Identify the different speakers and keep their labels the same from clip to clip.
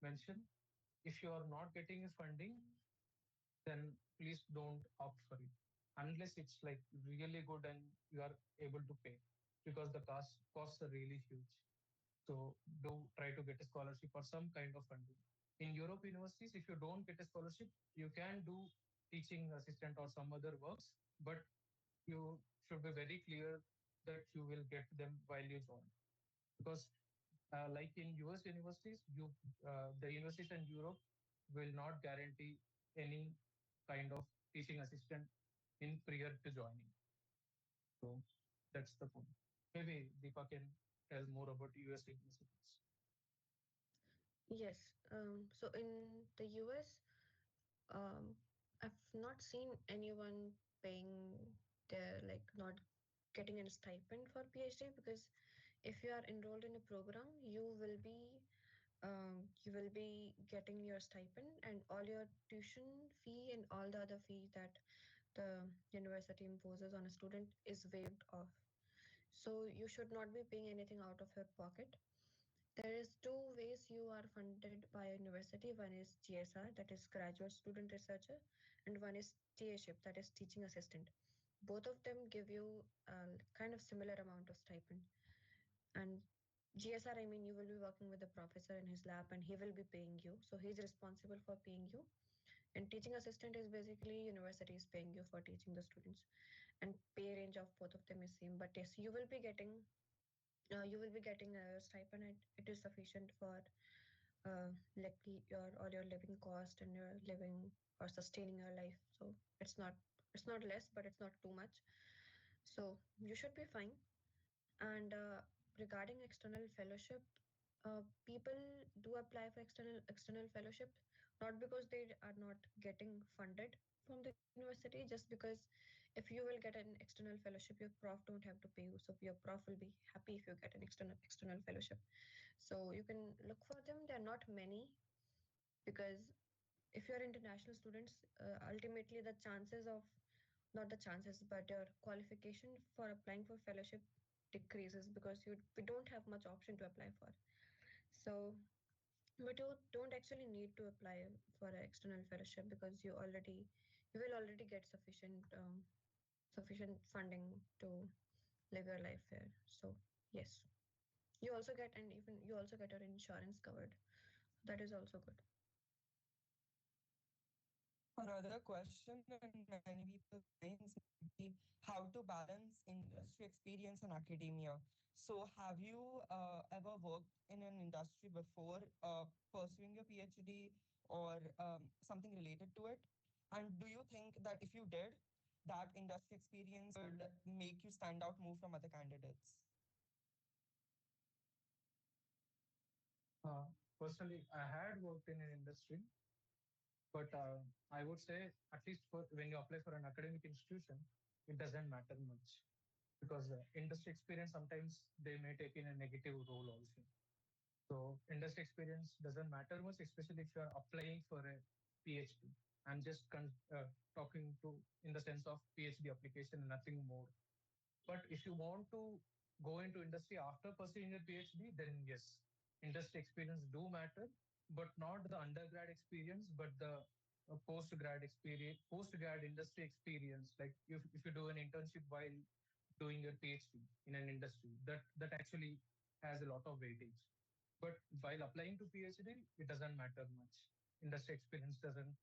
Speaker 1: mentioned, if you are not getting his funding, then please don't opt for it unless it's like really good and you are able to pay, because the costs are really huge. So do try to get a scholarship or some kind of funding. In Europe universities, if you don't get a scholarship, you can do teaching assistant or some other works, but you should be very clear that you will get them while you join. Because like in US universities, the universities in Europe will not guarantee any kind of teaching assistant in prior to joining. So that's the point. Maybe Deepa can tell more about US universities.
Speaker 2: Yes. So in the US, I've not seen anyone paying their, like, not getting a stipend for PhD, because if you are enrolled in a program, you will be getting your stipend, and all your tuition fee and all the other fees that the university imposes on a student is waived off. So you should not be paying anything out of your pocket. There is two ways you are funded by a university. One is GSR, that is graduate student researcher, and one is TAship, that is teaching assistant. Both of them give you a kind of similar amount of stipend. And GSR, I mean, you will be working with the professor in his lab and he will be paying you. So he's responsible for paying you. And teaching assistant is basically university is paying you for teaching the students. And pay range of both of them is same. But yes, you will be getting a stipend, and it is sufficient for like your all your living cost and your living or sustaining your life. So it's not less, but it's not too much. So you should be fine. And regarding external fellowship, people do apply for external fellowship, not because they are not getting funded from the university, just because if you will get an external fellowship, your prof don't have to pay you, so your prof will be happy if you get an external fellowship. So you can look for them. There are not many, because if you're international students, ultimately the chances of, not the chances, but your qualification for applying for fellowship decreases, because we don't have much option to apply for. So but you don't actually need to apply for an external fellowship, because you will already get sufficient funding to live your life here. So yes, you also get your insurance covered. That is also good.
Speaker 3: Another question in many people's minds might be how to balance industry experience and academia. So, have you ever worked in an industry before pursuing your PhD or something related to it? And do you think that if you did, that industry experience would make you stand out more from other candidates?
Speaker 1: Uh, Personally, I had worked in an industry, but I would say at least for when you apply for an academic institution, it doesn't matter much, because industry experience sometimes they may take in a negative role also. So industry experience doesn't matter much, especially if you are applying for a PhD. I'm just talking to in the sense of PhD application, nothing more. But if you want to go into industry after pursuing a PhD, then yes, industry experience do matter, but not the undergrad experience, but the post-grad experience, post-grad industry experience. Like if you do an internship while doing your PhD in an industry, that actually has a lot of weightage. But while applying to PhD, it doesn't matter much. Industry experience doesn't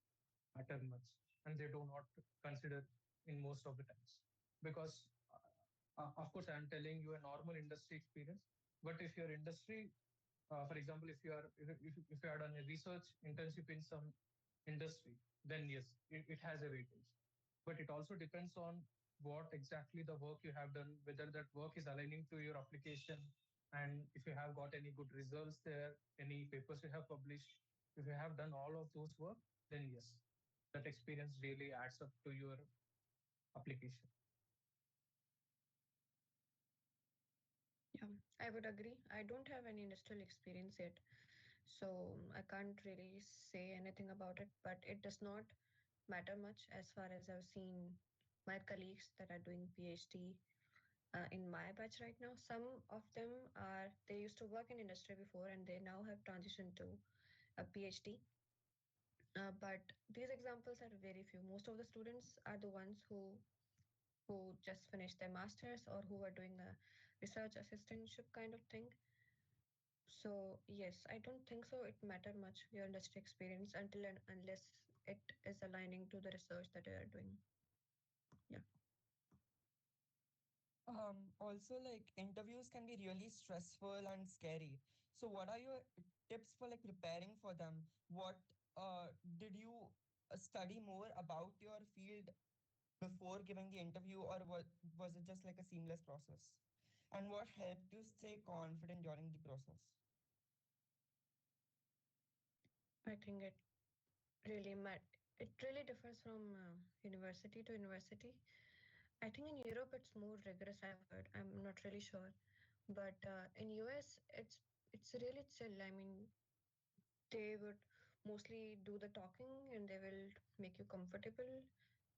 Speaker 1: matter much, and they do not consider in most of the times, because of course I'm telling you a normal industry experience. But if your industry, for example, if you are done a research internship in some industry, then yes, it has a weightage. But it also depends on what exactly the work you have done, whether that work is aligning to your application, and if you have got any good results there, any papers you have published. If you have done all of those work, then yes, that experience really adds up to your application.
Speaker 2: Yeah, I would agree. I don't have any industrial experience yet, so I can't really say anything about it, but it does not matter much as far as I've seen my colleagues that are doing PhD in my batch right now. Some of them they used to work in industry before and they now have transitioned to a PhD. But these examples are very few. Most of the students are the ones who just finished their masters or who are doing a research assistantship kind of thing. So yes, I don't think so. It matter much your industry experience until and unless it is aligning to the research that you are doing. Yeah.
Speaker 3: Also, like interviews can be really stressful and scary. So, what are your tips for like preparing for them? What did you study more about your field before giving the interview, or was it just like a seamless process? And what helped you stay confident during the process?
Speaker 2: I think it really differs from university to university. I think in Europe it's more rigorous. I've heard. I'm not really sure, but in US it's really chill. I mean, they would mostly do the talking and they will make you comfortable,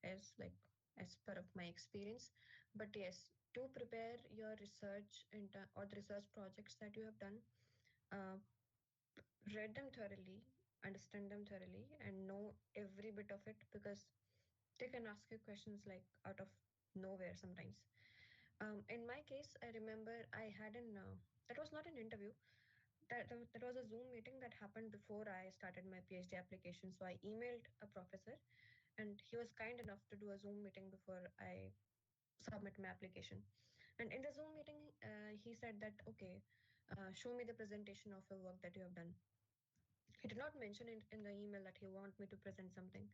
Speaker 2: as like as per of my experience. But yes, to prepare your research or the research projects that you have done, uh, read them thoroughly, understand them thoroughly, and know every bit of it, because they can ask you questions like out of nowhere sometimes. In my case, I remember I had an that was not an interview. That was a Zoom meeting that happened before I started my PhD application. So I emailed a professor, and he was kind enough to do a Zoom meeting before I submit my application. And in the Zoom meeting, he said that, okay, show me the presentation of your work that you have done. He did not mention in the email that he want me to present something,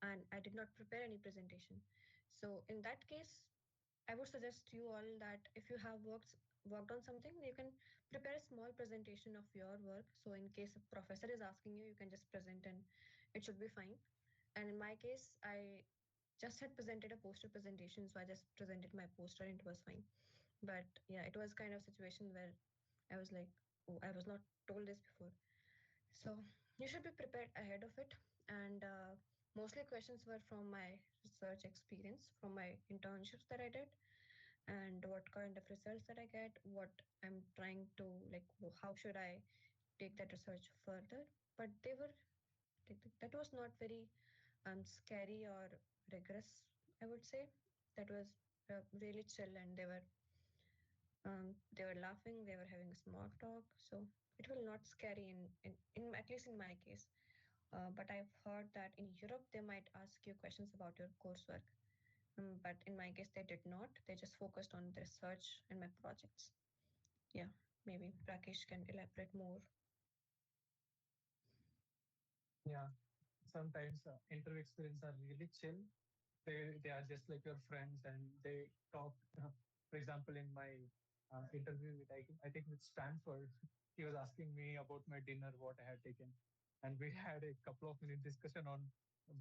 Speaker 2: and I did not prepare any presentation. So in that case, I would suggest you all that if you have worked on something, you can prepare a small presentation of your work. So in case a professor is asking you, you can just present and it should be fine. And in my case, I just had presented a poster presentation, so I just presented my poster and it was fine. But yeah, it was kind of situation where I was like, oh, I was not told this before. So you should be prepared ahead of it. And mostly questions were from my research experience, from my internships that I did, and what kind of results that I get, what I'm trying to like, how should I take that research further. But that was not very scary or rigorous, I would say. That was really chill, and they were laughing, they were having a small talk. So it will not scary in at least in my case. But I've heard that in Europe they might ask you questions about your coursework. But in my case, they did not. They just focused on the research and my projects. Yeah, maybe Rakesh can elaborate more.
Speaker 1: Yeah, sometimes interview experience are really chill. They are just like your friends, and they talk. For example, in my interview with I think with Stanford, he was asking me about my dinner, what I had taken, and we had a couple of minute discussion on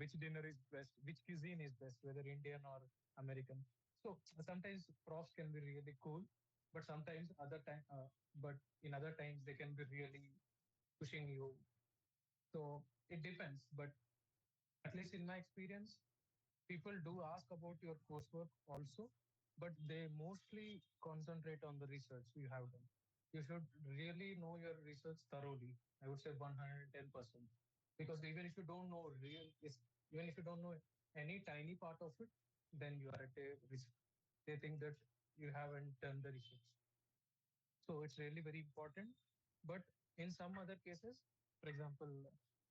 Speaker 1: which dinner is best, which cuisine is best, whether Indian or American. So sometimes profs can be really cool, but sometimes but in other times they can be really pushing you. So it depends, but at least in my experience, people do ask about your coursework also, but they mostly concentrate on the research you have done. You should really know your research thoroughly. I would say 110%. Because even if you don't know any tiny part of it, then you are at a risk. They think that you haven't done the research. So it's really very important. But in some other cases, for example,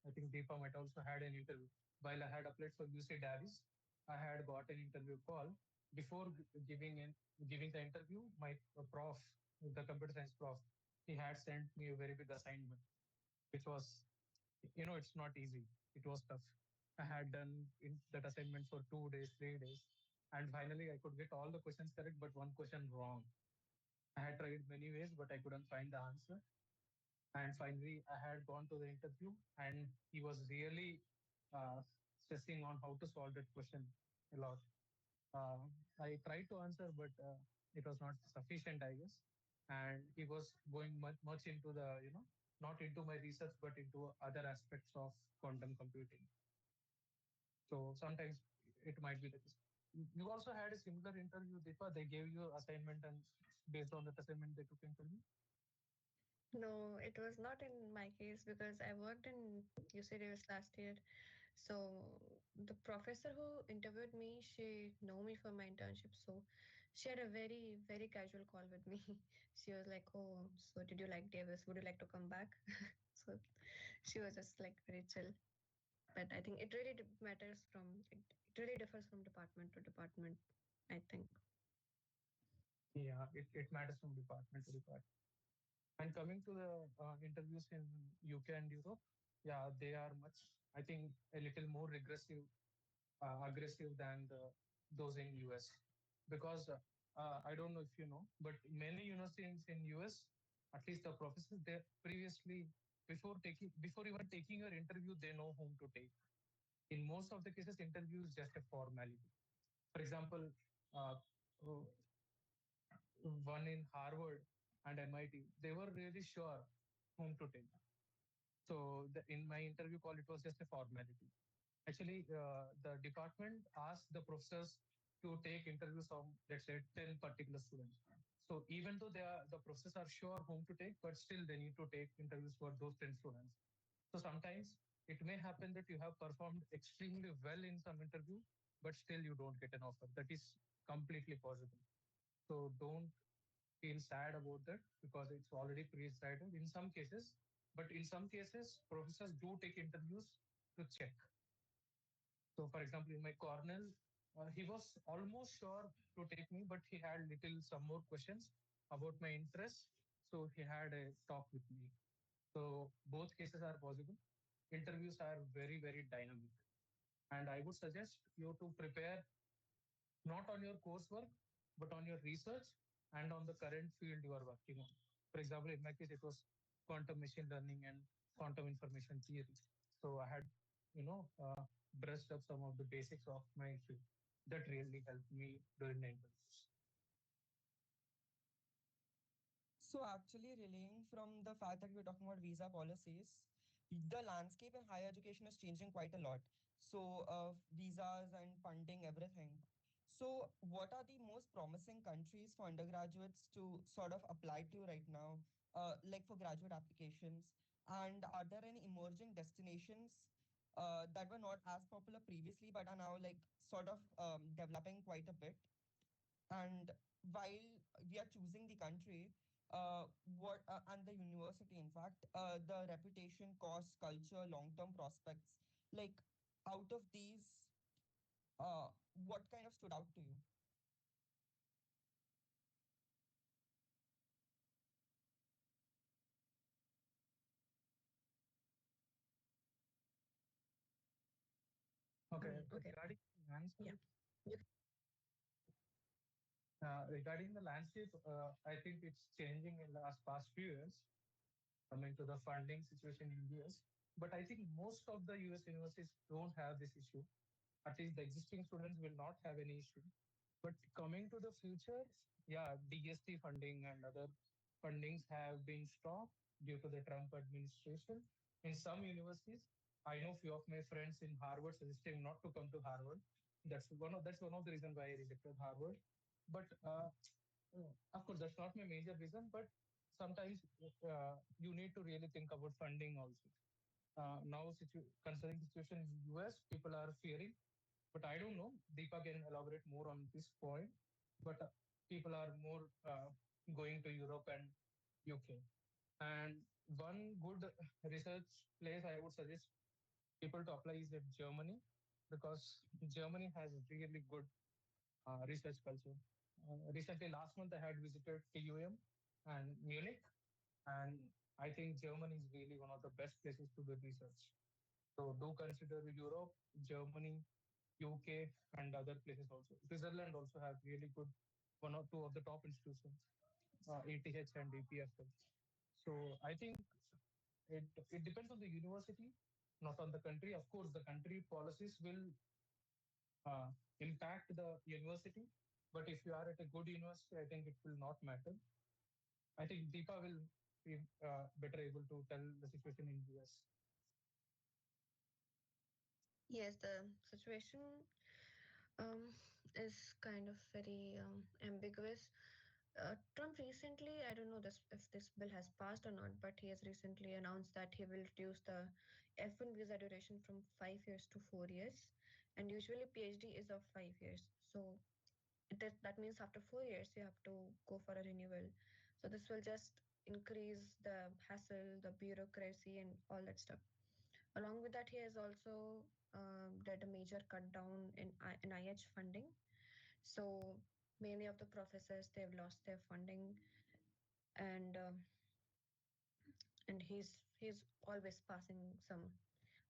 Speaker 1: I think Deepa might also had an interview. While I had applied for UC Davis, I had got an interview call. Before giving the interview, my prof, the computer science prof, he had sent me a very big assignment, which was, it's not easy. It was tough. I had done that assignment for 2 days, 3 days, and finally I could get all the questions correct, but one question wrong. I had tried many ways, but I couldn't find the answer. And finally, I had gone to the interview, and he was really uh, stressing on how to solve that question a lot. I tried to answer, but it was not sufficient, I guess. And he was going much into not into my research, but into other aspects of quantum computing. So sometimes it might be the case. You also had a similar interview, Deepa. They gave you assignment, and based on that assignment, they took interview.
Speaker 2: No, it was not in my case because I worked in UC Davis last year. So the professor who interviewed me, she know me from my internship. So she had a very, very casual call with me. She was like, "Oh, so did you like Davis? Would you like to come back?" So she was just like very chill. But I think it really matters from it really differs from department to department, I think.
Speaker 1: Yeah, it matters from department to department. And coming to the interviews in UK and Europe, yeah, they are much, I think, a little more regressive, aggressive than those in US. Because I don't know if you know, but many universities in US, at least the professors, they previously, before even taking your interview, they know whom to take. In most of the cases, interview is just a formality. For example, uh, one in Harvard and MIT, they were really sure whom to take. So in my interview call, it was just a formality. Actually, the department asked the professors to take interviews of, let's say, 10 particular students. So even though the professors are sure whom to take, but still they need to take interviews for those 10 students. So sometimes it may happen that you have performed extremely well in some interview, but still you don't get an offer. That is completely possible. So don't feel sad about that because it's already pre-decided in some cases. But in some cases, professors do take interviews to check. So, for example, in my Cornell, he was almost sure to take me, but he had little some more questions about my interests. So he had a talk with me. So both cases are possible. Interviews are very, very dynamic. And I would suggest you to prepare not on your coursework, but on your research and on the current field you are working on. For example, in my case, it was quantum machine learning and quantum information theory. So I had, brushed up some of the basics of my field. That really helped me during the interviews.
Speaker 3: So actually, relaying from the fact that we're talking about visa policies, the landscape in higher education is changing quite a lot. So visas and funding, everything. So what are the most promising countries for undergraduates to sort of apply to right now, like for graduate applications? And are there any emerging destinations that were not as popular previously, but are now like sort of developing quite a bit? And while we are choosing the country, what and the university, in fact, the reputation, cost, culture, long-term prospects, like out of these, what kind of stood out to you?
Speaker 1: Okay,
Speaker 2: Okay. Yeah. You
Speaker 1: regarding the landscape, I think it's changing in the last past few years. Coming to the funding situation in US. But I think most of the US universities don't have this issue. At least the existing students will not have any issue. But coming to the future, yeah, DST funding and other fundings have been stopped due to the Trump administration. In some universities, I know few of my friends in Harvard suggesting not to come to Harvard. That's one of the reasons why I rejected Harvard. But of course, that's not my major reason. But sometimes you need to really think about funding also. Now, concerning the situation in the US, people are fearing, but I don't know. Deepa can elaborate more on this point. But people are more going to Europe and UK. And one good research place I would suggest people to apply is at Germany because Germany has really good research culture. Recently, last month, I had visited TUM and Munich, and I think Germany is really one of the best places to do research. So do consider Europe, Germany, UK, and other places also. Switzerland also have really good one or two of the top institutions, ETH and EPFL. So I think it depends on the university, not on the country. Of course, the country policies will uh, impact the university, but if you are at a good university, I think it will not matter. I think Deepa will be better able to tell the situation in US.
Speaker 2: Yes, the situation um, is kind of very ambiguous. Trump recently, I don't know this if this bill has passed or not, but he has recently announced that he will reduce the F1 visa duration from 5 years to 4 years, and usually PhD is of 5 years. So that means after 4 years you have to go for a renewal. So this will just increase the hassle, the bureaucracy, and all that stuff. Along with that, he has also did a major cut down in NIH funding. So many of the professors they've lost their funding, and he's always passing some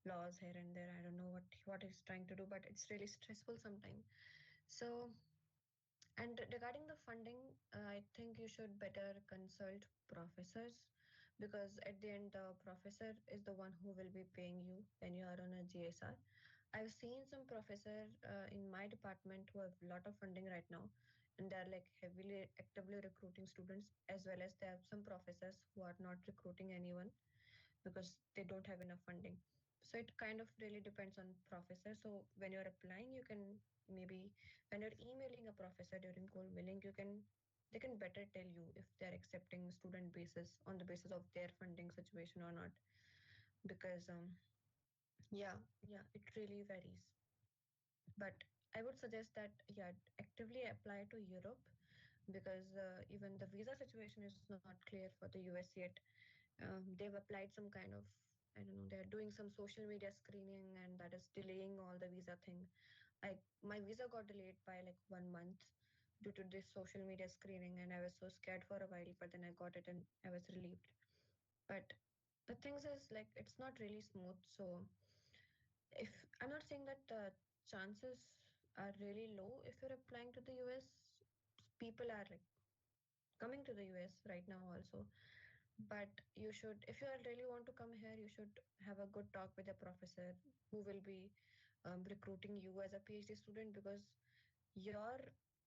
Speaker 2: laws here and there. I don't know what he's trying to do, but it's really stressful sometimes. So, and regarding the funding, I think you should better consult professors, because at the end, the professor is the one who will be paying you when you are on a GSR. I've seen some professor in my department who have a lot of funding right now, and they're like heavily actively recruiting students, as well as there are some professors who are not recruiting anyone because they don't have enough funding. So it kind of really depends on professor. So when you're applying, you can maybe when you're emailing a professor during cold mailing, they can better tell you if they're accepting student basis on the basis of their funding situation or not. Because yeah, it really varies. But I would suggest that yeah, actively apply to Europe, because even the visa situation is not clear for the US yet. They've applied some kind of, I don't know, they're doing some social media screening, and that is delaying all the visa thing. My visa got delayed by like 1 month due to this social media screening, and I was so scared for a while, but then I got it and I was relieved. But the things is like it's not really smooth. So if I'm not saying that the chances are really low if you're applying to the US, people are like coming to the US right now also. But you should, if you really want to come here, you should have a good talk with a professor who will be recruiting you as a PhD student, because your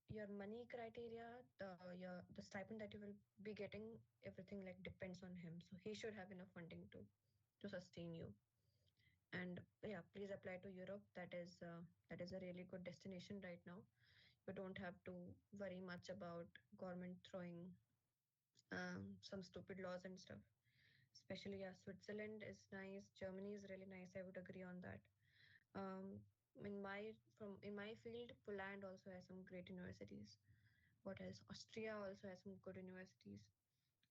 Speaker 2: your money criteria, the stipend that you will be getting, everything like depends on him. So he should have enough funding to sustain you. And yeah, please apply to Europe. That is a really good destination right now. You don't have to worry much about government throwing some stupid laws and stuff. Especially, yeah, Switzerland is nice. Germany is really nice. I would agree on that. Um, in my field, Poland also has some great universities. What else? Austria also has some good universities.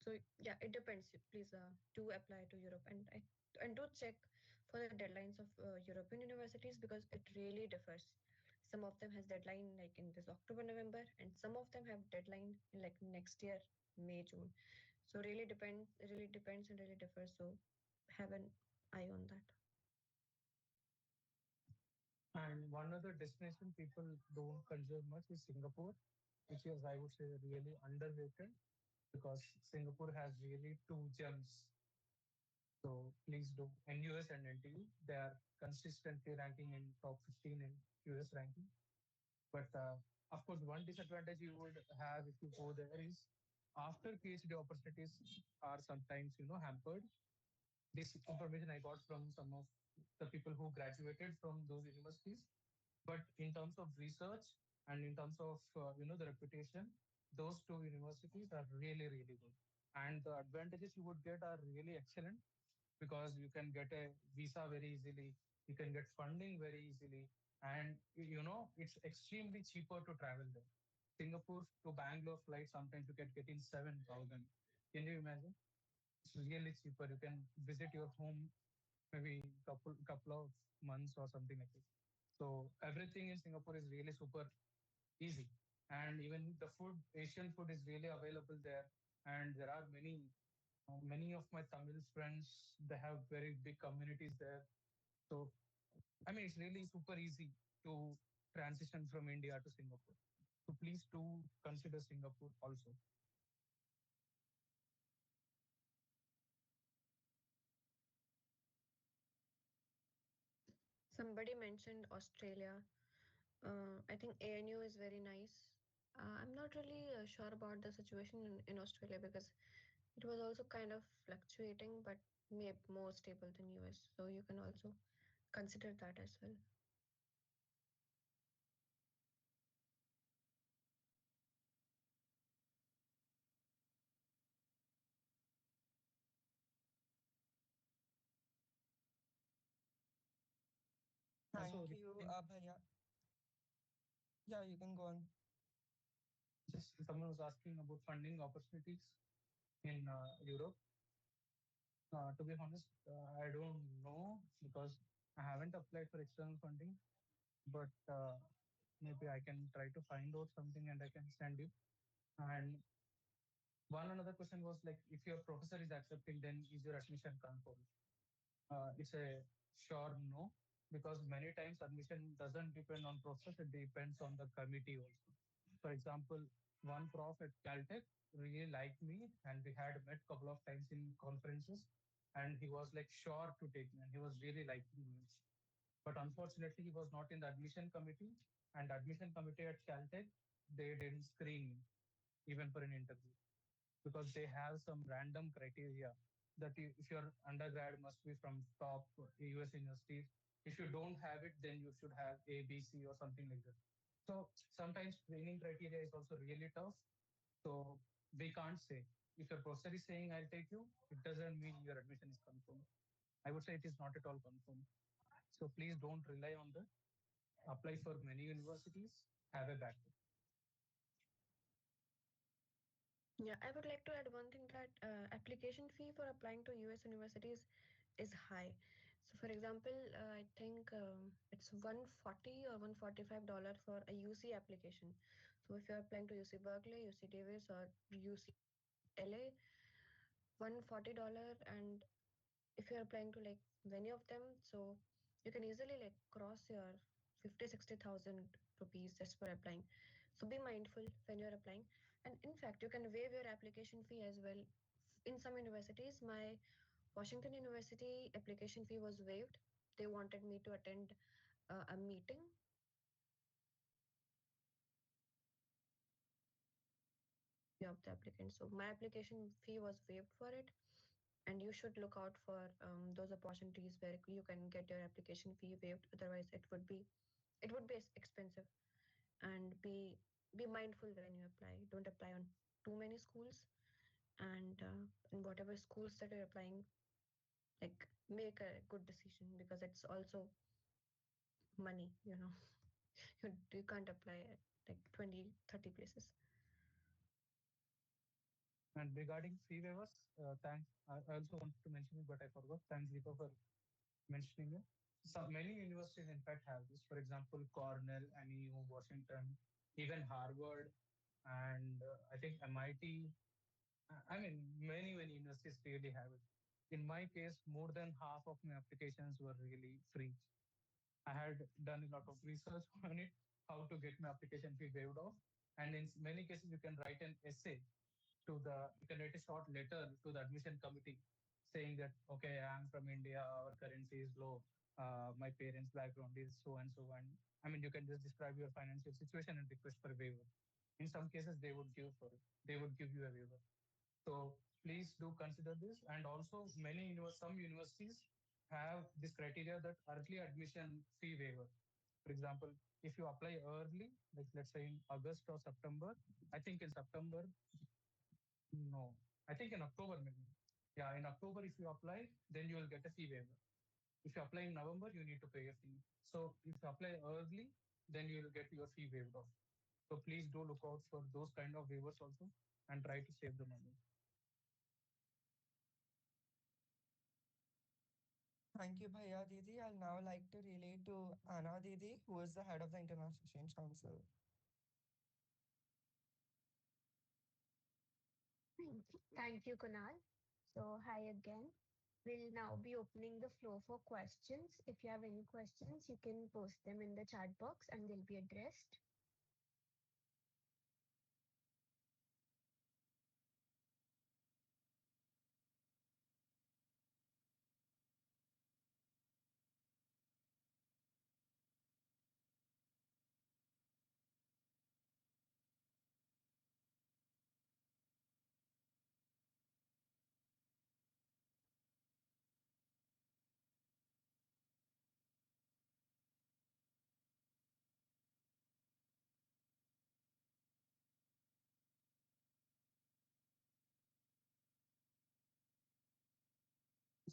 Speaker 2: So yeah, it depends. Please do apply to Europe, and do check for the deadlines of European universities, because it really differs. Some of them has deadline like in this October, November, and some of them have deadline in like next year, May, June. So really depends and really differs. So have an eye on that.
Speaker 1: And one other destination people don't consider much is Singapore, which is, I would say, really underrated because Singapore has really two gems. So please do. And US and NTU, they are consistently ranking in top 15 in US ranking. But of course, one disadvantage you would have if you go there is after PhD opportunities are sometimes, hampered. This information I got from some of the people who graduated from those universities. But in terms of research and in terms of the reputation, those two universities are really really good. And the advantages you would get are really excellent because you can get a visa very easily, you can get funding very easily, and it's extremely cheaper to travel there. Singapore to Bangalore flight sometimes you can get in 7,000. Can you imagine? It's really cheaper. You can visit your home maybe couple of months or something like this. So everything in Singapore is really super easy, and even the food, Asian food, is really available there. And there are many of my Tamil friends. They have very big communities there. So I mean, it's really super easy to transition from India to Singapore. So please do consider Singapore also.
Speaker 2: Somebody mentioned Australia. I think ANU is very nice. I'm not really sure about the situation in Australia, because it was also kind of fluctuating, but maybe more stable than US. So you can also consider that as well.
Speaker 1: Also,
Speaker 3: Thank you, Bhaiya. Yeah, you can go on.
Speaker 1: just someone was asking about funding opportunities in Europe. To be honest, I don't know because I haven't applied for external funding, but maybe I can try to find out something and I can send you. And one another question was like, if your professor is accepting, then is your admission confirmed? It's a sure no, because many times admission doesn't depend on professor, it depends on the committee also. For example, one prof at Caltech really liked me and we had met couple of times in conferences and he was like sure to take me and he was really liking me. But unfortunately, he was not in the admission committee and admission committee at Caltech, they didn't screen me even for an interview because they have some random criteria that if your undergrad must be from top US universities. If you don't have it, then you should have A, B, C, or something like that. So sometimes screening criteria is also really tough. So we can't say. If your professor is saying I'll take you, it doesn't mean your admission is confirmed. I would say it is not at all confirmed. So please don't rely on that. Apply for many universities. Have a backup.
Speaker 2: Yeah, I would like to add one thing that application fee for applying to US universities is high. So, for example, I think it's 140 or $145 for a UC application. So, if you're applying to UC Berkeley, UC Davis, or UCLA, $140, and if you're applying to like many of them, so you can easily like cross your 50-60,000 rupees just for applying. So be mindful when you're applying, and in fact you can waive your application fee as well. In some universities, my Washington University application fee was waived. They wanted me to attend a meeting of the applicant, so my application fee was waived for it. And you should look out for those opportunities where you can get your application fee waived. Otherwise, it would be expensive. And be mindful when you apply. Don't apply on too many schools, and in whatever schools that you're applying, like make a good decision because it's also money. You can't apply at like 20-30 places.
Speaker 1: And regarding fee waivers, thanks. I also wanted to mention it, but I forgot. Thanks, Deepa, for mentioning it. So many universities, in fact, have this. For example, Cornell, NEU, Washington, even Harvard, and I think MIT. I mean, many universities really have it. In my case, more than half of my applications were really free. I had done a lot of research on it, how to get my application fee waived off. And in many cases, you can write an essay you can write a short letter to the admission committee saying that, okay, I'm from India, our currency is low, my parents' background is so and so. And I mean, you can just describe your financial situation and request for a waiver. In some cases, they would give you a waiver. So please do consider this. And also, some universities have this criteria that early admission fee waiver. For example, if you apply early, like let's say in August or September, I think in September, no, I think in October maybe. Yeah, in October, if you apply, then you will get a fee waiver. If you apply in November, you need to pay a fee. So if you apply early, then you will get your fee waived off. So please do look out for those kind of waivers also and try to save the money.
Speaker 3: Thank you, Bhaiya Didi. I'll now like to relay to Anna Didi, who is the head of the International Exchange Council.
Speaker 4: Thank you, Kunal. So, hi again. We'll now be opening the floor for questions. If you have any questions, you can post them in the chat box and they'll be addressed.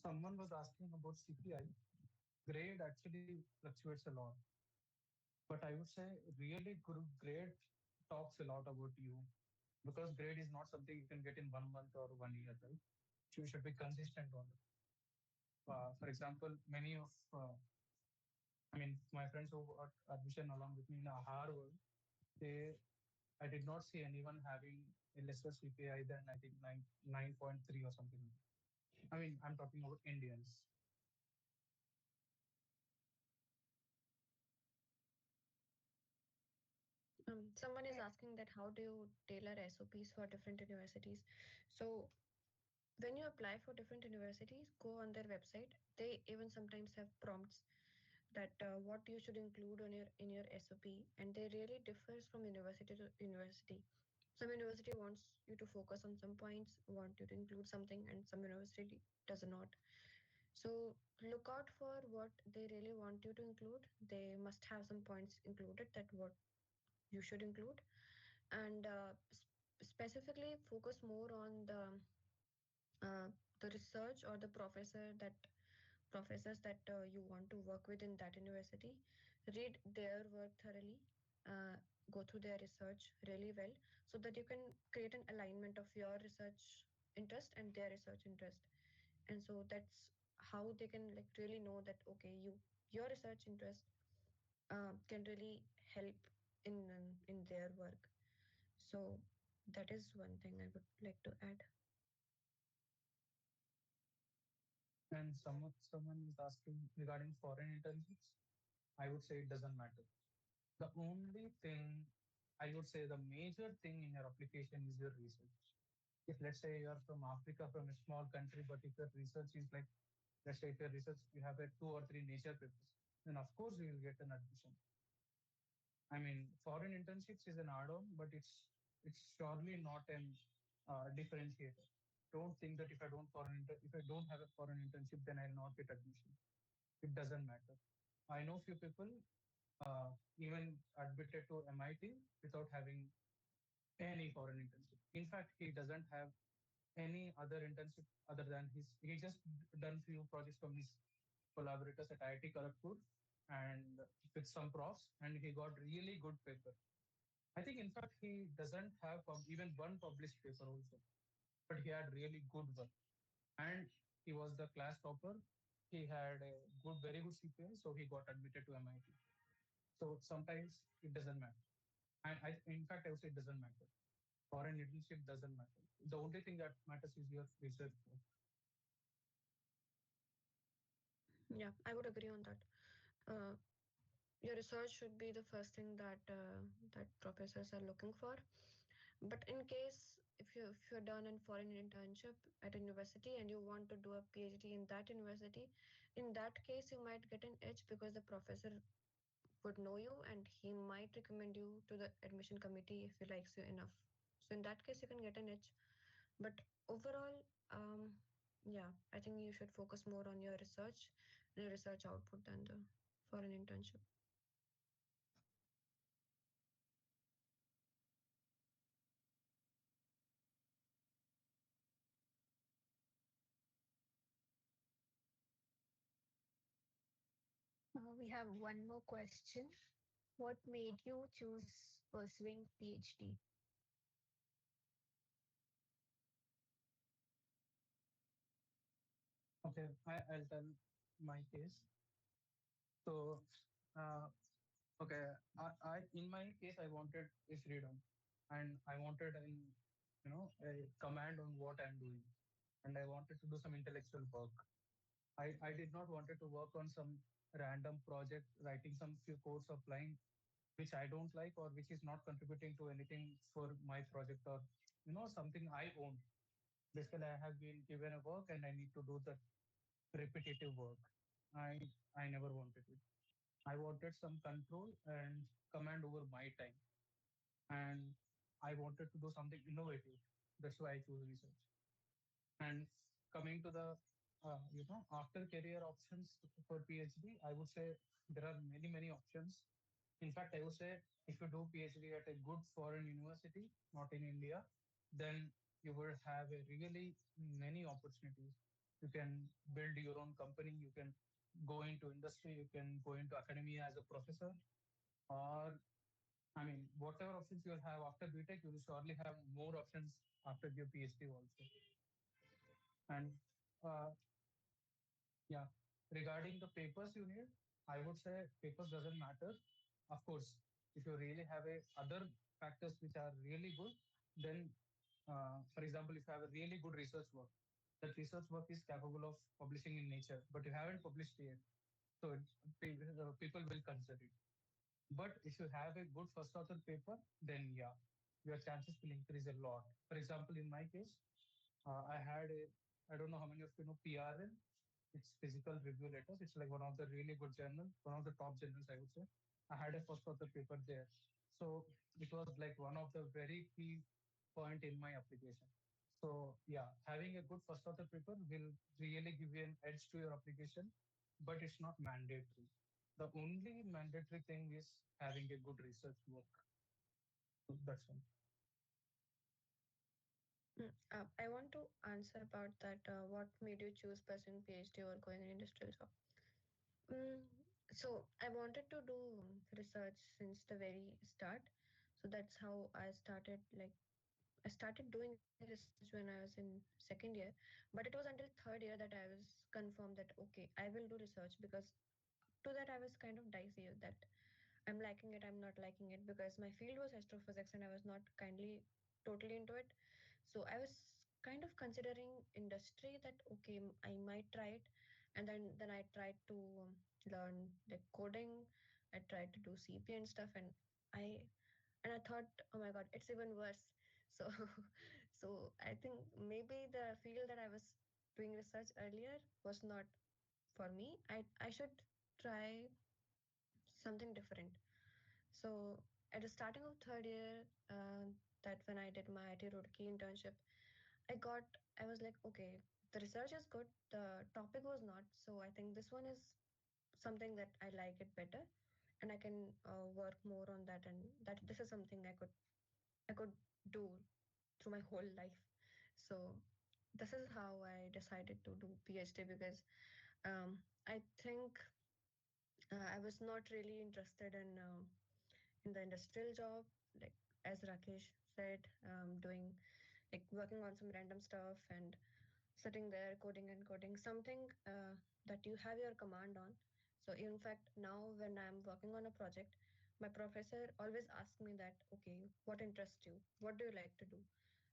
Speaker 1: Someone was asking about CPI. grade actually fluctuates a lot, but I would say really good grade talks a lot about you, because grade is not something you can get in 1 month or 1 year, right? You should be consistent on it. For example, many of my friends who got admission along with me in Harvard, they I did not see anyone having a lesser CPI than, I think, 9.3 or something. I'm talking about Indians.
Speaker 2: Someone is asking that how do you tailor SOPs for different universities? So when you apply for different universities, go on their website. They even sometimes have prompts that what you should include on your in your SOP, and they really differs from university to university. Some university wants you to focus on some points, want you to include something, and some university does not. So look out for what they really want you to include. They must have some points included that what you should include, and specifically focus more on uh, the research or the professors that you want to work with in that university. Read their work thoroughly, uh, go through their research really well, so that you can create an alignment of your research interest and their research interest. And so that's how they can like really know that okay, your research interest can really help in their work. So that is one thing I would like to add.
Speaker 1: And someone is asking regarding foreign internships. I would say it doesn't matter. The only thing, I would say the major thing in your application is your research. If let's say you are from Africa, from a small country, but if your research is like, let's say if your research you have a 2 or 3 nature papers, then of course you will get an admission. Foreign internships is an add-on, but it's surely not an differentiator. Don't think that if I don't have a foreign internship, then I'll not get admission. It doesn't matter. I know few people even admitted to MIT without having any foreign internship. In fact, he doesn't have any other internship other than he just done few projects from his collaborators at IIT Kharagpur and with some profs, and he got really good paper. I think, in fact, he doesn't have even one published paper also, but he had really good work, and he was the class topper. He had a very good CPA, so he got admitted to MIT. So sometimes it doesn't matter, and in fact, I would say it doesn't matter. Foreign internship doesn't matter. The only thing that matters is your research work.
Speaker 2: Yeah, I would agree on that. Uh, your research should be the first thing that professors are looking for. But in case if you're done in foreign internship at a university and you want to do a PhD in that university, in that case you might get an edge because the professor would know you and he might recommend you to the admission committee if he likes you enough. So in that case you can get an edge. But overall, yeah, I think you should focus more on your research and your research output than the foreign internship.
Speaker 4: We have one more question. What made you choose pursuing PhD?
Speaker 1: Okay, I'll tell my case. So, uh, okay, in my case, I wanted a freedom, and I wanted a command on what I'm doing, and I wanted to do some intellectual work. I did not wanted to work on some random project, writing some few codes of line which I don't like or which is not contributing to anything for my project, or something I own. Basically, I have been given a work and I need to do the repetitive work. I I never wanted it. I wanted some control and command over my time, and I wanted to do something innovative. That's why I chose research. And coming to the after career options for PhD, I would say there are many options. In fact, I would say if you do PhD at a good foreign university, not in India, then you will have a really many opportunities. You can build your own company. You can go into industry, you can go into academia as a professor, or I mean, whatever options you'll have after BTech, you'll surely have more options after your PhD also. And uh, yeah, regarding the papers you need, I would say papers doesn't matter. Of course, if you really have a other factors which are really good, then for example, if you have a really good research work, that research work is capable of publishing in Nature, but you haven't published yet, so people will consider it. But if you have a good first author paper, then yeah, your chances will increase a lot. For example, in my case, I had a, I don't know how many of you know PRN. It's physical review letters. It's like one of the really good journals, one of the top journals, I would say. I had a first author paper there. So it was like one of the very key point in my application. So yeah, having a good first author paper will really give you an edge to your application, but it's not mandatory. The only mandatory thing is having a good research work. So that's all.
Speaker 2: I want to answer about that. What made you choose pursuing PhD or going in industrial job? So I wanted to do research since the very start. So that's how I started. Like I started doing research when I was in second year, but it was until third year that I was confirmed that okay, I will do research because to that I was kind of dicey that I'm liking it, I'm not liking it because my field was astrophysics and I was not kindly totally into it. So I was kind of considering industry that okay, I might try it, and then I tried to learn the coding. I tried to do CP and stuff, and I I thought, oh my god, it's even worse. So so I think maybe the field that I was doing research earlier was not for me. I should try something different. So at the starting of third year, that when I did my IT Roorkee internship, I was like, okay, the research is good, the topic was not. So I think this one is something that I like it better, and I can work more on that, and that this is something I could do through my whole life. So this is how I decided to do PhD because I think I was not really interested in the industrial job, like as Rakesh said, doing like working on some random stuff and sitting there coding and coding something that you have your command on. So in fact, now when I'm working on a project, my professor always asks me that, okay, what interests you? What do you like to do?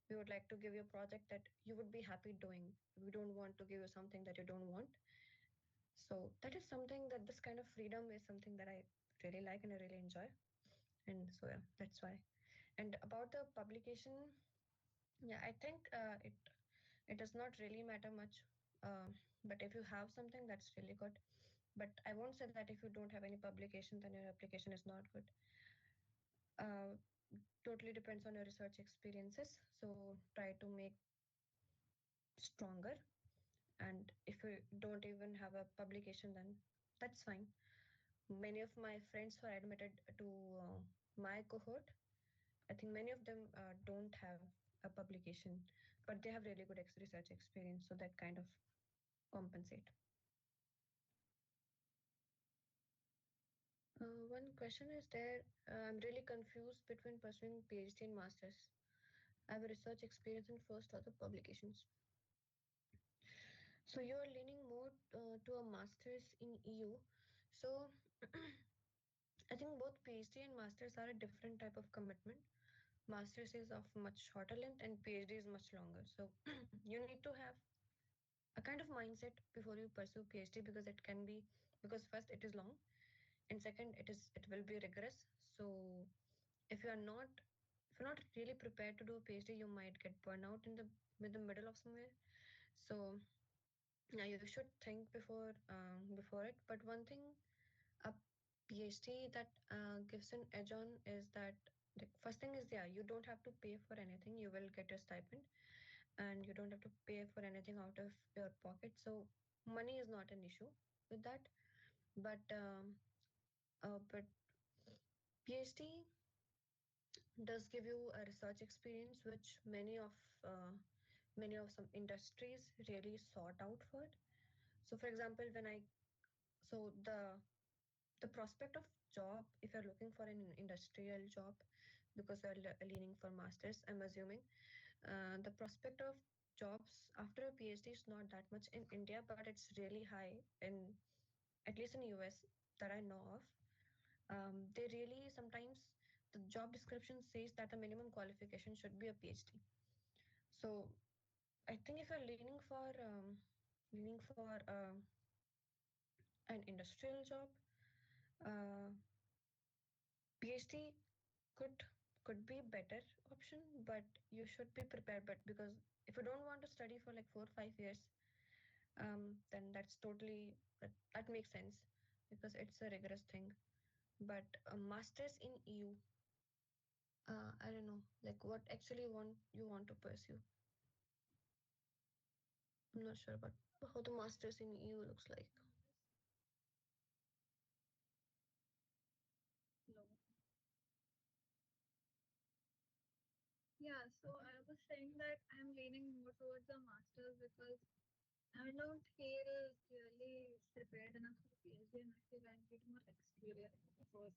Speaker 2: We would like to give you a project that you would be happy doing. We don't want to give you something that you don't want. So that is something that this kind of freedom is something that I really like and I really enjoy. And so yeah, that's why. And about the publication, yeah, I think it does not really matter much. But if you have something, that's really good. But I won't say that if you don't have any publication, then your application is not good. Uh, Totally depends on your research experiences. So try to make that stronger. And if you don't even have a publication, then that's fine. Many of my friends who are admitted to my cohort, I think many of them don't have a publication, but they have really good research experience, so that kind of compensate. One question is there. I'm really confused between pursuing PhD and masters. I have a research experience in first author publications. So you are leaning more to a master's in EU. So I think both PhD and masters are a different type of commitment. Masters is of much shorter length and PhD is much longer. So you need to have a kind of mindset before you pursue PhD because first it is long and second it will be rigorous. So if you are not if you're not really prepared to do a PhD, you might get burnout in the middle of somewhere. So yeah, you should think before it. But one thing a PhD that gives an edge on is that the first thing is, yeah, you don't have to pay for anything. You will get a stipend and you don't have to pay for anything out of your pocket. So money is not an issue with that. But PhD does give you a research experience, which many of some industries really sought out for. So, for example, when I So the prospect of job, if you're looking for an industrial job, because you're leaning for masters, I'm assuming, the prospect of jobs after a PhD is not that much in India, but it's really high in, at least in US, that I know of. They really sometimes, the job description says that the minimum qualification should be a PhD. So I think if you're leaning for an industrial job, uh, PhD could could be better option, but you should be prepared. But because if you don't want to study for like 4 or 5 years, then that's totally that makes sense because it's a rigorous thing. But a master's in EU, I don't know, like what actually want you want to pursue. I'm not sure about how the master's in EU looks like.
Speaker 5: No. Yeah, so I was saying that I'm leaning more towards a master's because I don't feel really prepared enough for PhD, and I feel I need more experience before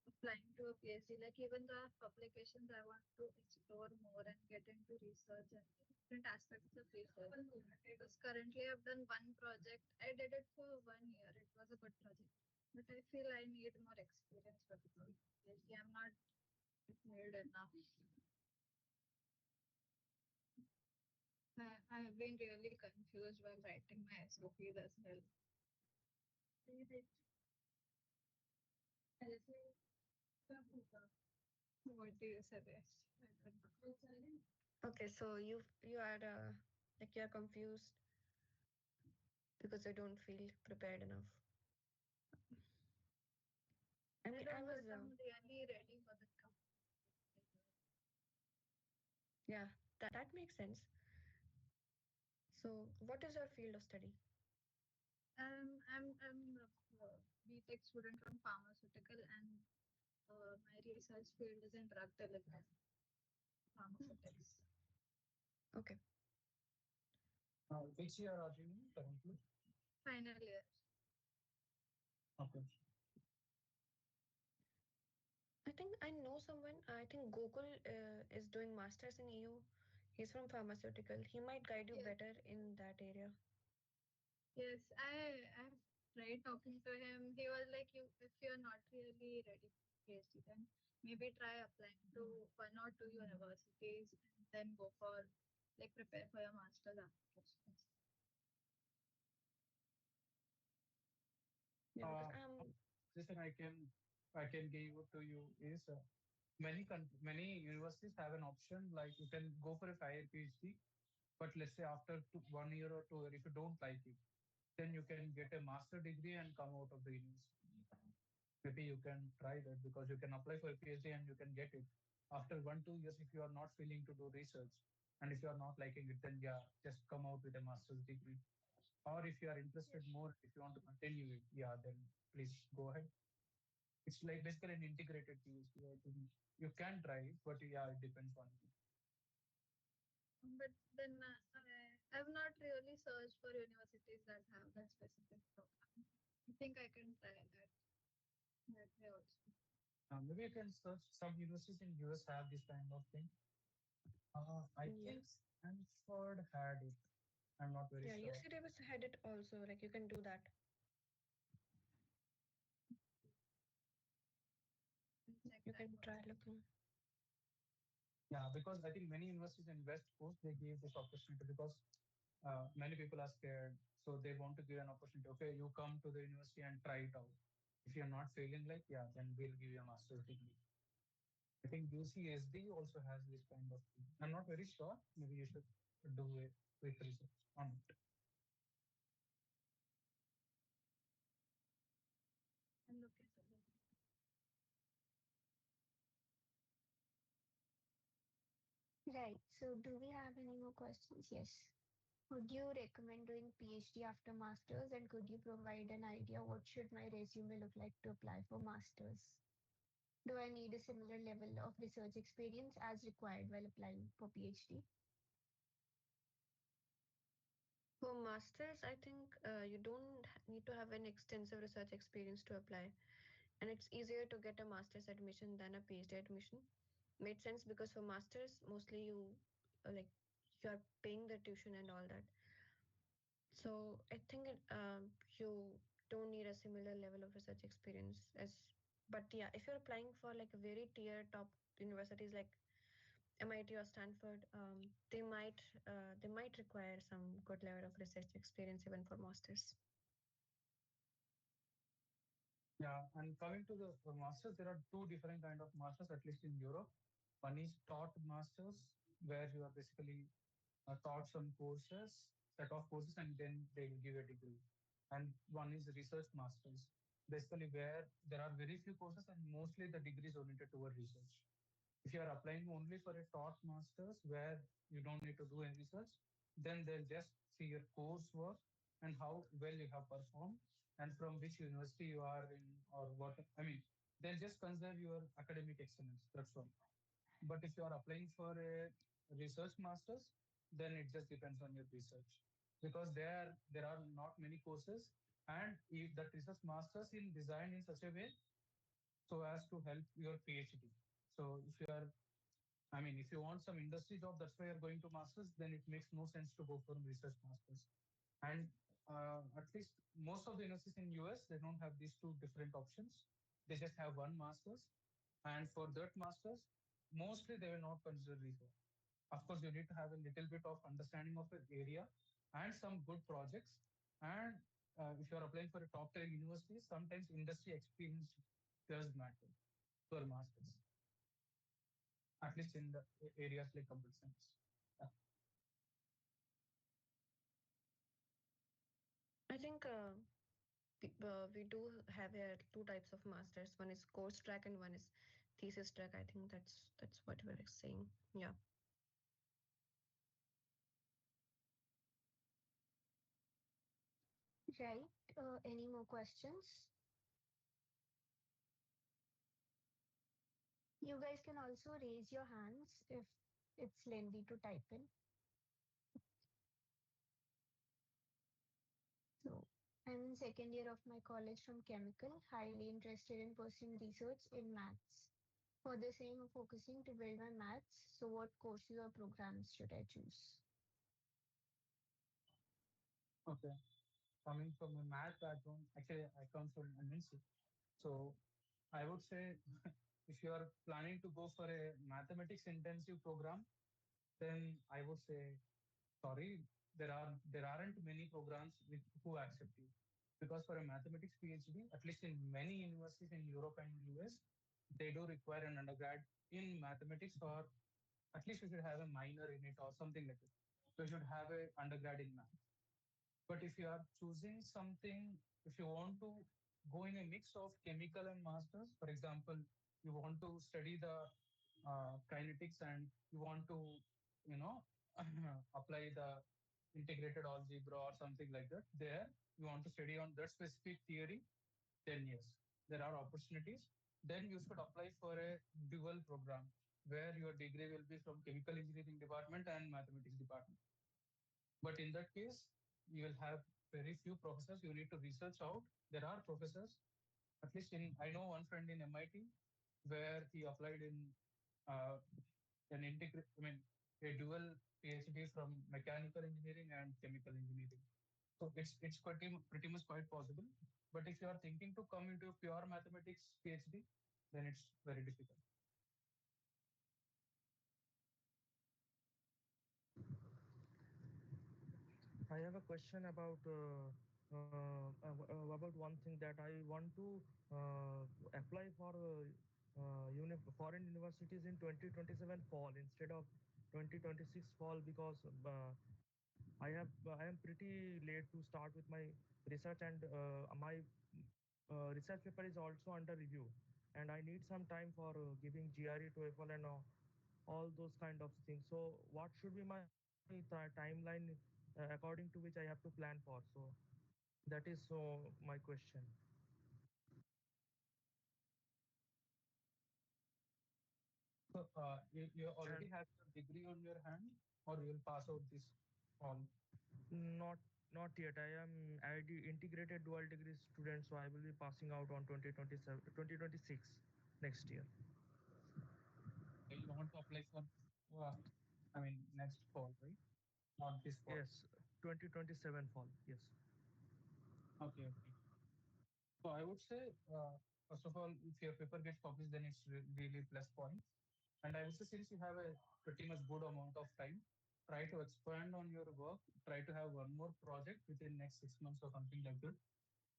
Speaker 5: applying to a PhD. Like even the publications, I want to explore more and get into research and different aspects of research. Because currently I've done one project. I did it for 1 year. It was a good project, but I feel I need more experience for the PhD. I'm not prepared enough. I have been really confused while writing my SOPs as well. What do you suggest? I don't know.
Speaker 2: Okay, so you are like you're confused because I don't feel prepared enough. I
Speaker 5: I
Speaker 2: mean, I
Speaker 5: don't know
Speaker 2: was
Speaker 5: if I'm really ready for the company.
Speaker 2: yeah, that makes sense. So, what is your field of study?
Speaker 5: I'm a BTech student from pharmaceutical, and my research field is in drug delivery, pharmaceutics.
Speaker 2: Okay,
Speaker 1: Which year are you in currently?
Speaker 5: Final year.
Speaker 1: Okay.
Speaker 2: I think I know someone. I think Gokul is doing masters in EU. He's from pharmaceutical. He might guide you
Speaker 5: Yes,
Speaker 2: better in that area.
Speaker 5: yes. I've tried talking to him. He was like, "You, if you're not really ready for PhD, then maybe try applying to 1 or 2 universities, and then go for like prepare for your master's applications."
Speaker 2: Yeah, because
Speaker 1: Uh, Listen, I can give to you is many universities have an option like you can go for a 5 year PhD, but let's say after 1 year or 2 year, if you don't like it, then you can get a master degree and come out of the university. Maybe you can try that because you can apply for a PhD and you can get it after 1 2 years if you are not feeling to do research and if you are not liking it, then yeah, just come out with a master's degree. Or if you are interested more, if you want to continue it, yeah, then please go ahead. It's like basically an integrated PhD. I think you can try it, but yeah, it depends on you.
Speaker 5: But then I've not really searched for universities that have that specific program. I think I can try that way also.
Speaker 1: Maybe you can search some universities in US have this kind of thing. I
Speaker 2: yeah,
Speaker 1: think Stanford had it. I'm not very
Speaker 2: yeah.
Speaker 1: sure.
Speaker 2: UC Davis had it also. Like you can do that.
Speaker 5: I'll check
Speaker 2: You
Speaker 5: that
Speaker 2: can try
Speaker 5: also.
Speaker 2: looking.
Speaker 1: Yeah, because I think many universities in West Coast they give this opportunity because many people are scared, so they want to give an opportunity. Okay, you come to the university and try it out. If you're not feeling like, yeah, then we'll give you a master's degree. I think UCSD also has this kind of thing. I'm not very sure. Maybe you should do a quick research on it.
Speaker 5: I'll look at it.
Speaker 4: Right. So, do we have any more questions? Yes. Would you recommend doing PhD after masters, and could you provide an idea what should my resume look like to apply for masters? Do I need a similar level of research experience as required while applying for PhD?
Speaker 2: For masters, I think you don't need to have an extensive research experience to apply, and it's easier to get a master's admission than a PhD admission. Made sense because for masters, mostly you like you're paying the tuition and all that. So I think you don't need a similar level of research experience as. But yeah, if you're applying for like a very tier top universities like MIT or Stanford, they might require some good level of research experience even for masters.
Speaker 1: Yeah, and coming to the masters, there are two different kind of masters, at least in Europe. One is taught masters, where you are basically taught some courses, set of courses, and then they will give a degree. And one is research masters, basically where there are very few courses and mostly the degree is oriented toward research. If you are applying only for a taught masters where you don't need to do any research, then they'll just see your coursework and how well you have performed and from which university you are in or what. I mean, they'll just consider your academic excellence. That's all. But if you are applying for a research masters, then it just depends on your research because there are not many courses, and if that research masters in designed in such a way so as to help your PhD. So if you are, I mean, if you want some industry job, that's why you're going to masters, then it makes no sense to go for research masters. And at least most of the universities in US, they don't have these two different options. They just have one masters. And for that masters, mostly they will not consider research. Of course, you need to have a little bit of understanding of an area and some good projects. And if you're applying for a top tier university, sometimes industry experience does matter to a masters, at least in the areas like computer science. Yeah.
Speaker 2: I think we do have two types of masters. One is course track and one is thesis track. I think that's what we're saying. Yeah.
Speaker 4: Right. Any more questions? You guys can also raise your hands if it's lengthy to type in. So I'm in second year of my college from chemical, highly interested in pursuing research in maths. For the same, I'm focusing to build my maths. So what courses or programs should I choose?
Speaker 1: Okay. Coming from a math background, actually I come from MNC. So I would say if you are planning to go for a mathematics intensive program, then I would say sorry, there aren't many programs with who accept you. Because for a mathematics PhD, at least in many universities in Europe and US, they do require an undergrad in mathematics, or at least you should have a minor in it or something like that. So you should have a undergrad in math. But if you are choosing something, if you want to go in a mix of chemical and masters, for example, you want to study the kinetics and you want to, you know, apply the integrated algebra or something like that, there you want to study on that specific theory, then yes, there are opportunities. Then you should apply for a dual program where your degree will be from chemical engineering department and mathematics department. But in that case, you will have very few professors. You need to research out. There are professors, at least in, I know one friend in MIT where he applied in uh, an integrate, I mean, a dual PhD from mechanical engineering and chemical engineering. So it's pretty much quite possible. But if you are thinking to come into a pure mathematics PhD, then it's very difficult.
Speaker 6: I have a question about one thing that I want to apply for foreign universities in 2027 fall instead of 2026 fall because I am pretty late to start with my research, and my research paper is also under review, and I need some time for giving GRE, TOEFL, and all those kind of things. So what should be my timeline according to which I have to plan for? So that is so my question.
Speaker 1: So you already
Speaker 6: And
Speaker 1: have your degree on your hand, or you will pass out this all.
Speaker 6: not Not yet. I am ID integrated dual degree student, so I will be passing out on 2027, 2026 next year.
Speaker 1: You want to apply for, uh, I mean, next fall, right? Not this fall.
Speaker 6: Yes, 2027 fall. Yes.
Speaker 1: Okay, okay. So I would say, first of all, if your paper gets published, then it's really plus point. And I would say, since you have a pretty much good amount of time, try to expand on your work. Try to have one more project within next 6 months or something like that.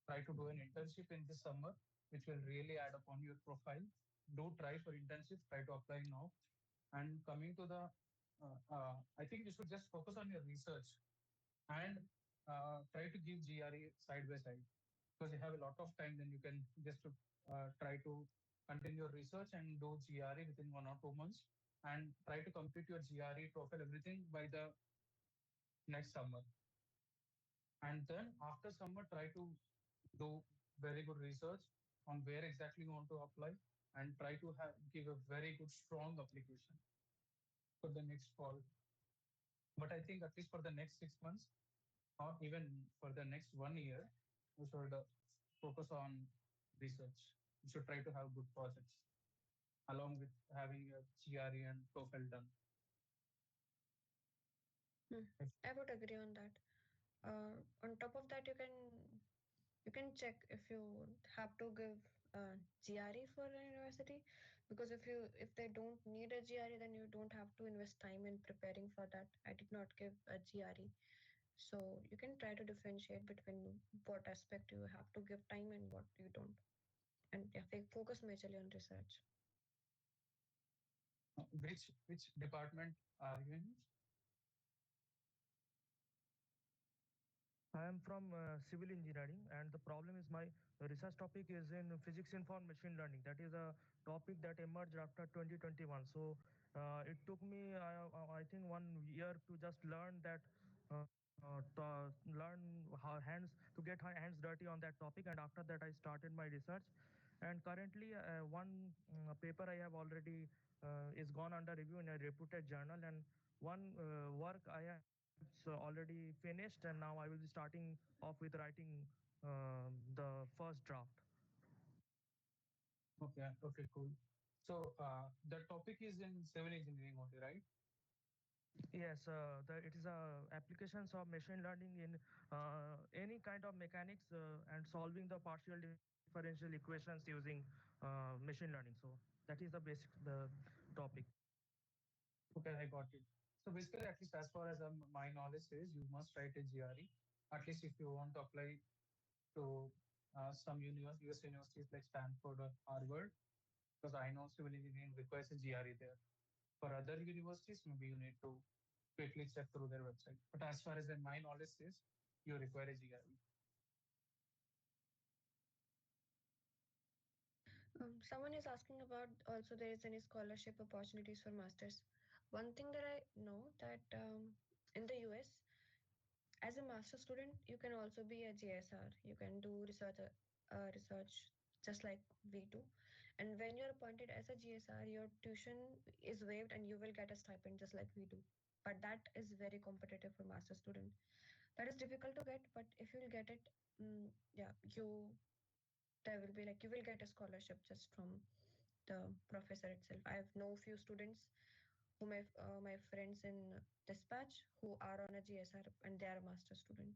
Speaker 1: Try to do an internship in this summer, which will really add up on your profile. Do try for internships. Try to apply now. And coming to the, I think you should just focus on your research and try to give GRE side by side, because you have a lot of time. Then you can just try to continue your research and do GRE within 1 or 2 months, and try to complete your GRE profile everything by the next summer. And then after summer, try to do very good research on where exactly you want to apply, and try to give a very good strong application for the next fall. But I think at least for the next 6 months, or even for the next 1 year, we should focus on research. We should try to have good projects along with having a GRE and TOEFL done.
Speaker 2: Hmm. I would agree on that. On top of that, you can check if you have to give GRE for a university, because if they don't need a GRE, then you don't have to invest time in preparing for that. I did not give a GRE, so you can try to differentiate between what aspect you have to give time and what you don't, and yeah, focus majorly on research.
Speaker 1: Which department are you in?
Speaker 6: I am from civil engineering, and the problem is my research topic is in physics informed machine learning. That is a topic that emerged after 2021. So it took me, I think, 1 year to just learn that, to learn how hands to get my hands dirty on that topic, and after that I started my research. And currently, one paper I have already is gone under review in a reputed journal, and one work I have already finished, and now I will be starting off with writing the first draft.
Speaker 1: Okay, cool. So the topic is in civil engineering only, right?
Speaker 6: Yes, it is applications of machine learning in any kind of mechanics and solving the partial differential equations using machine learning. So that is the basic the topic.
Speaker 1: Okay, I got it. So basically, at least as far as my knowledge says, you must write a GRE. At least if you want to apply to some US universities like Stanford or Harvard, because I know civil engineering requires a GRE there. For other universities, maybe you need to quickly check through their website. But as far as my knowledge says, you require a GRE.
Speaker 2: Someone is asking about also there is any scholarship opportunities for masters. One thing that I know that in the US, as a master student, you can also be a GSR. You can do research just like we do. And when you're appointed as a GSR, your tuition is waived and you will get a stipend just like we do. But that is very competitive for master student. That is difficult to get, but if you will get it, yeah, there will be like you will get a scholarship just from the professor itself. I have know few students who my friends in dispatch who are on a GSR and they are a master student,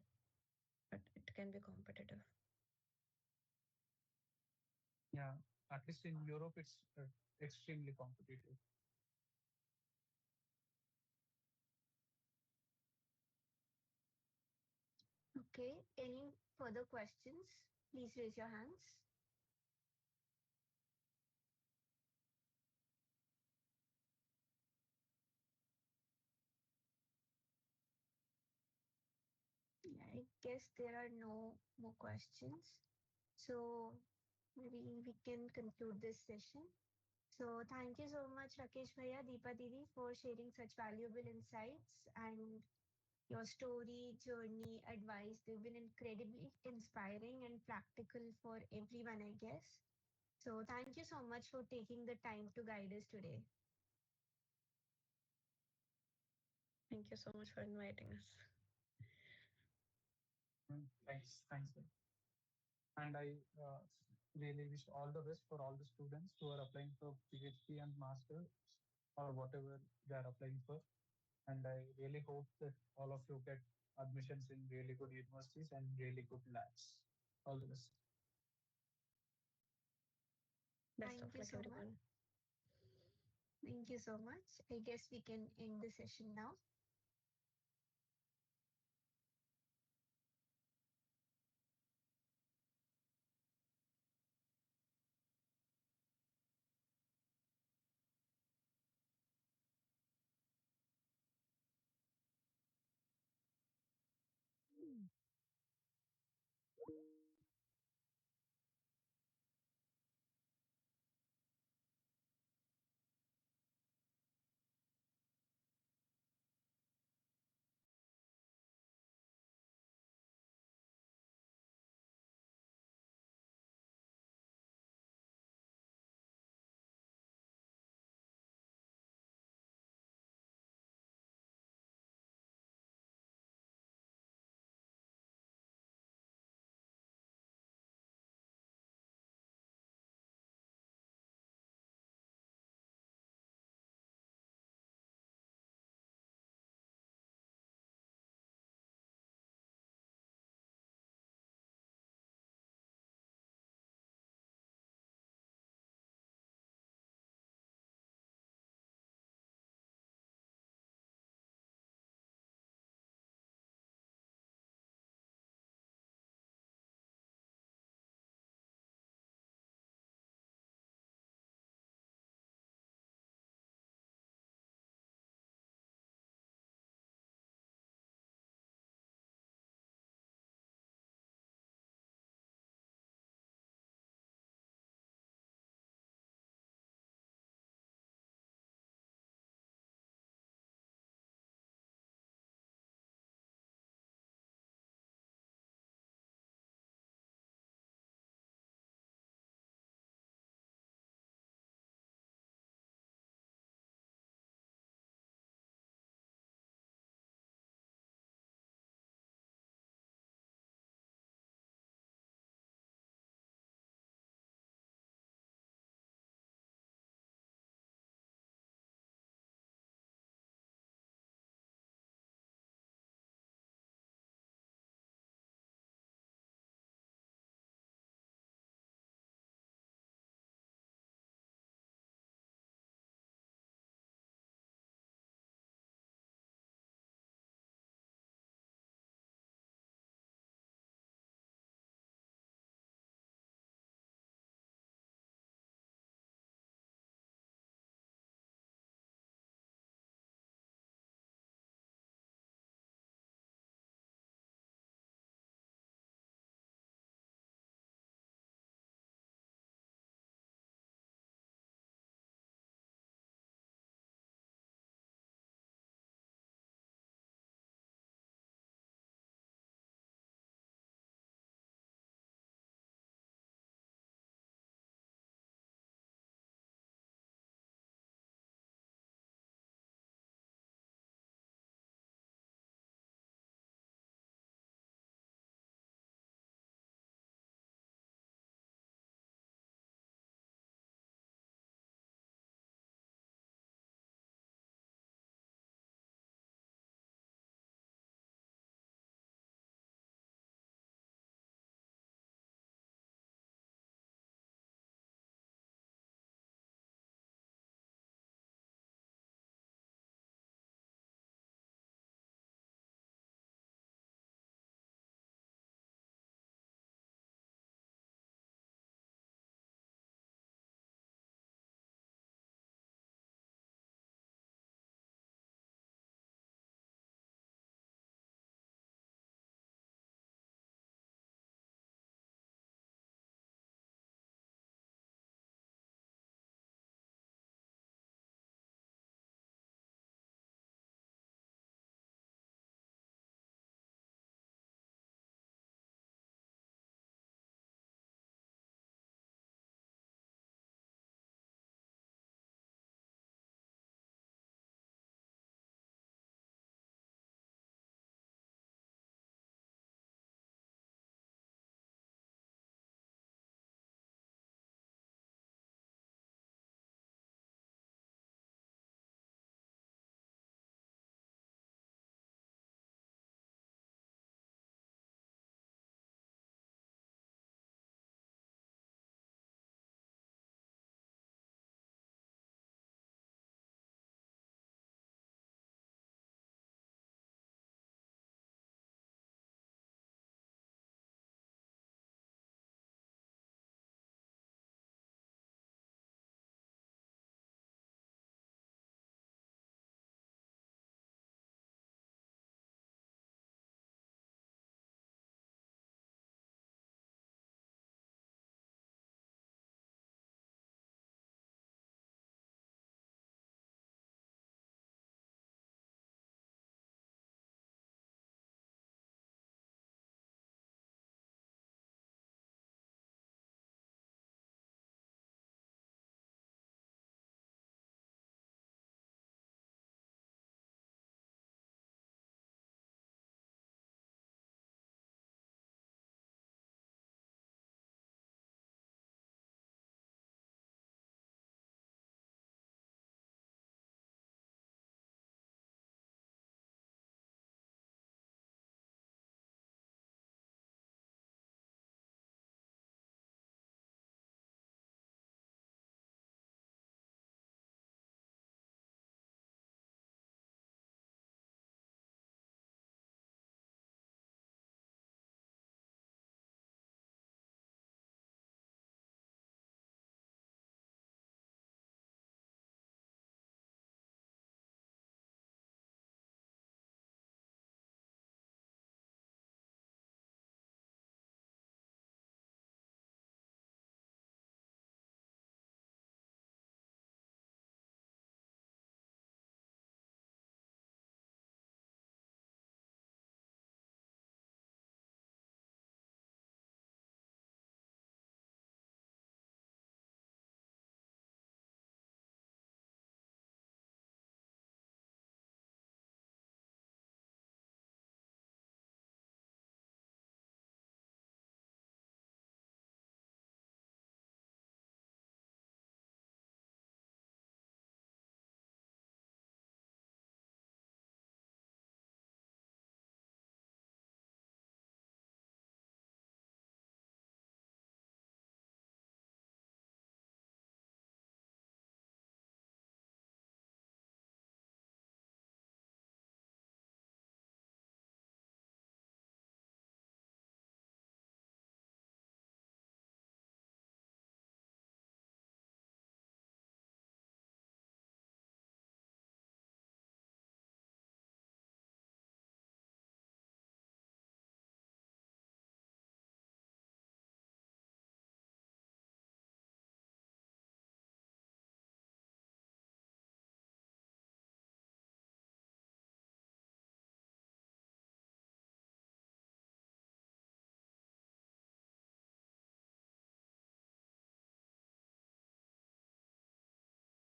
Speaker 2: but it can be competitive.
Speaker 1: Yeah, at least in Europe, it's extremely competitive.
Speaker 4: Okay, any further questions? Please raise your hands. I guess there are no more questions. So maybe we can conclude this session. So thank you so much, Rakesh Bhaiya, Deepa Didi, for sharing such valuable insights and your story, journey, advice. They've been incredibly inspiring and practical for everyone, I guess. So thank you so much for taking the time to guide us today.
Speaker 2: Thank you so much for inviting us.
Speaker 1: Thanks. And I really wish all the best for all the students who are applying for PhD and master or whatever they are applying for. And I really hope that all of you get admissions in really good universities and really good labs. All the best.
Speaker 2: Best
Speaker 4: Thank
Speaker 2: of
Speaker 4: you
Speaker 2: luck,
Speaker 4: so much.
Speaker 2: everyone.
Speaker 4: Thank you so much. I guess we can end the session now.